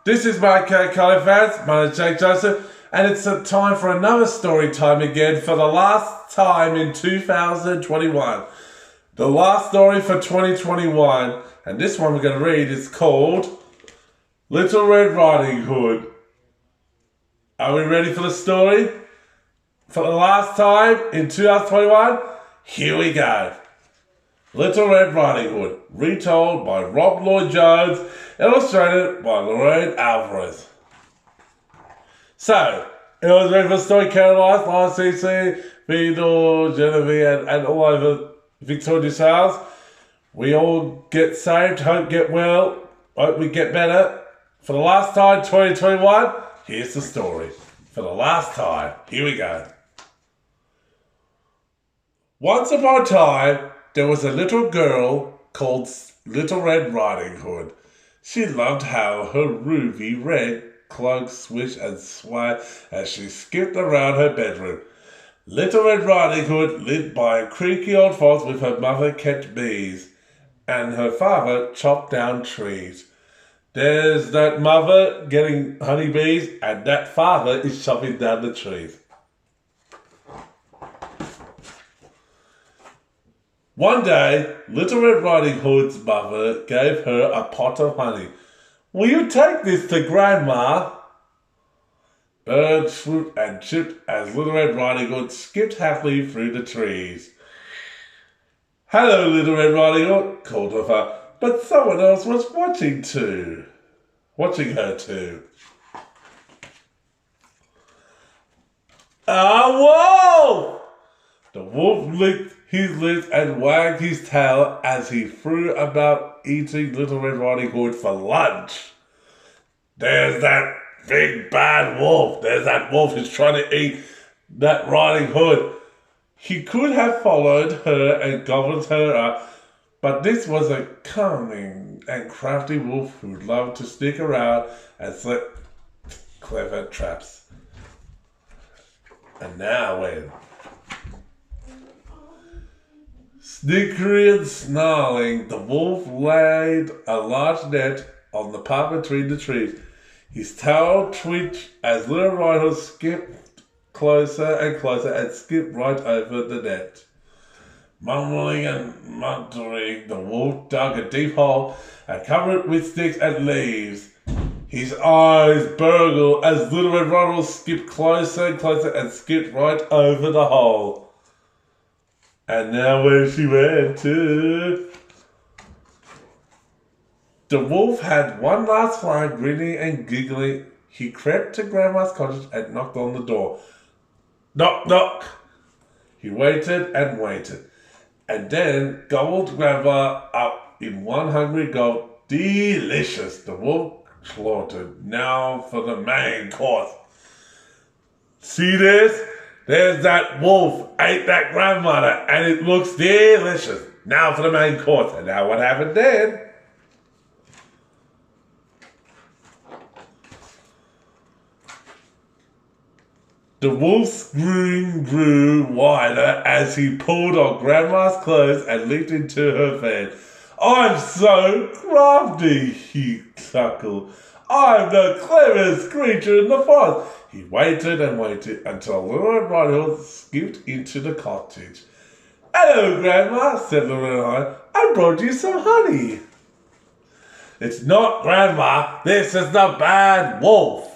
This is my Kelly fans. My name is Jake Joseph, and it's a time for another story time again for the last time in 2021. The last story for 2021, and this one we're going to read is called Little Red Riding Hood. Are we ready for the story? For the last time in 2021, here we go. Little Red Riding Hood, retold by Rob Lloyd-Jones, illustrated by Lorraine Alvarez. So, it was ready for the story, Caroline, Lion CC, Vidor, Genevieve, and all over Victoria Sales. We all get saved, hope get well, hope we get better. For the last time, 2021, here's the story. For the last time, here we go. Once upon a time, there was a little girl called Little Red Riding Hood. She loved how her ruby red cloak swished and swayed as she skipped around her bedroom. Little Red Riding Hood lived by a creaky old forest with her mother kept bees, and her father chopped down trees. There's that mother getting honeybees, and that father is chopping down the trees. One day, Little Red Riding Hood's mother gave her a pot of honey. "Will you take this to Grandma?" Birds swooped and chipped as Little Red Riding Hood skipped happily through the trees. "Hello, Little Red Riding Hood," called her father, but someone else was watching her too. "A wolf!" The wolf licked his lips and wagged his tail as he flew about eating Little Red Riding Hood for lunch. "There's that big bad wolf. There's that wolf who's trying to eat that Riding Hood." He could have followed her and gobbled her up, but this was a cunning and crafty wolf who loved to sneak around and set clever traps. And now when snickering and snarling, the wolf laid a large net on the path between the trees. His tail twitched as Little Riding Hood skipped closer and closer and skipped right over the net. Mumbling and muttering, the wolf dug a deep hole and covered it with sticks and leaves. His eyes burgled as Little Red Riding Hood skipped closer and closer and skipped right over the hole. And now where she went to. The wolf had one last fly, grinning and giggling. He crept to Grandma's cottage and knocked on the door. Knock, knock. He waited and waited, and then gobbled Grandma up in one hungry gulp. Delicious, the wolf slaughtered. Now for the main course. "See this? There's that wolf ate that grandmother, and it looks delicious. Now for the main course." And now what happened then? The wolf's grin grew wider as he pulled on Grandma's clothes and leaped into her bed. "I'm so crafty," he chuckled. "I'm the cleverest creature in the forest." He waited and waited until Little Red Riding Hood skipped into the cottage. "Hello, Grandma," said Little Red Riding Hood. "I brought you some honey." "It's not Grandma. This is the bad wolf."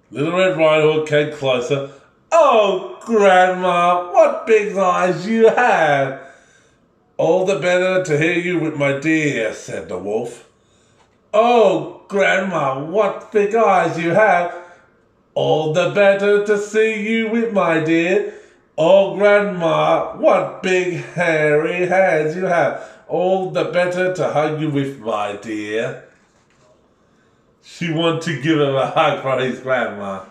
Little Red Riding Hood came closer. "Oh, Grandma, what big eyes you have!" "All the better to hear you with my dear," said the wolf. "Oh, Grandma, what big eyes you have!" "All the better to see you with my dear." "Oh, Grandma, what big hairy hands you have!" "All the better to hug you with my dear." She wanted to give him a hug from his grandma.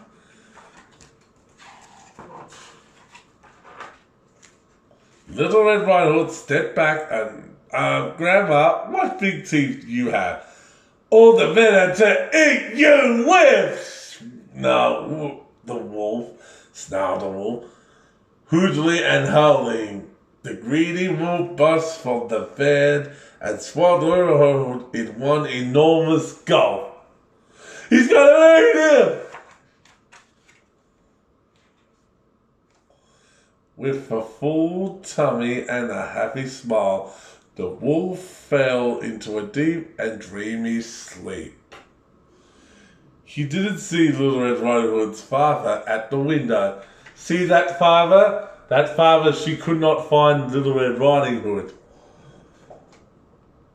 Little Red Riding Hood stepped back and, "Grandma, what big teeth you have!" "All the better to eat you with!" snarled the wolf, hooting and howling. The greedy wolf burst from the bed and swallowed her in one enormous gulp. He's gonna eat him! With a full tummy and a happy smile, the wolf fell into a deep and dreamy sleep. He didn't see Little Red Riding Hood's father at the window. See that father? That father, she could not find Little Red Riding Hood.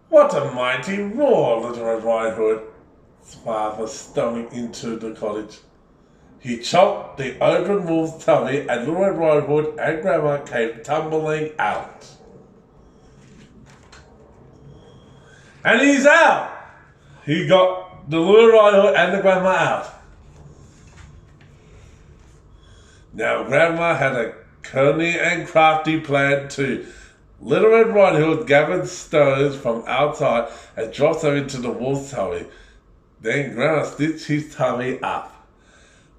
What a mighty roar, Little Red Riding Hood's father stumbled into the cottage. He chopped the open wolf's tummy and Little Red Riding Hood and Grandma came tumbling out. And he's out! He got the Little Red Riding Hood and the Grandma out. Now Grandma had a cunning and crafty plan too. Little Red Riding Hood gathered stones from outside and dropped them into the wolf's tummy. Then Grandma stitched his tummy up.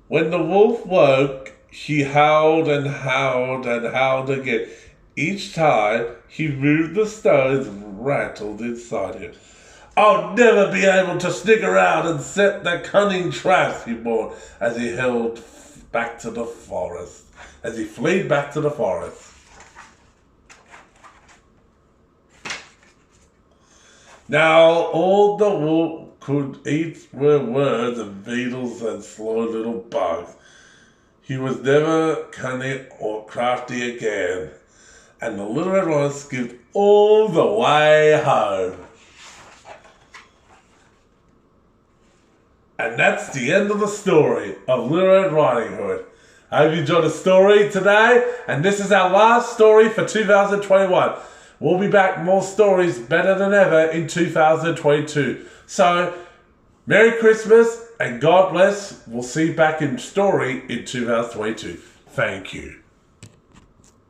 When the wolf woke, he howled and howled and howled again. Each time he moved, the stones rattled inside him. I'll never be able to sneak around and set the cunning traps, he mourned as he held back to the forest. As he fled back to the forest. Now all the wolf could eat were worms and beetles and slow little bugs. He was never cunning or crafty again, and the Little Red Riding Hood skipped all the way home. And that's the end of the story of Little Red Riding Hood. I hope you enjoyed the story today, and this is our last story for 2021. We'll be back more stories better than ever in 2022. So, Merry Christmas and God bless. We'll see you back in story in 2022. Thank you.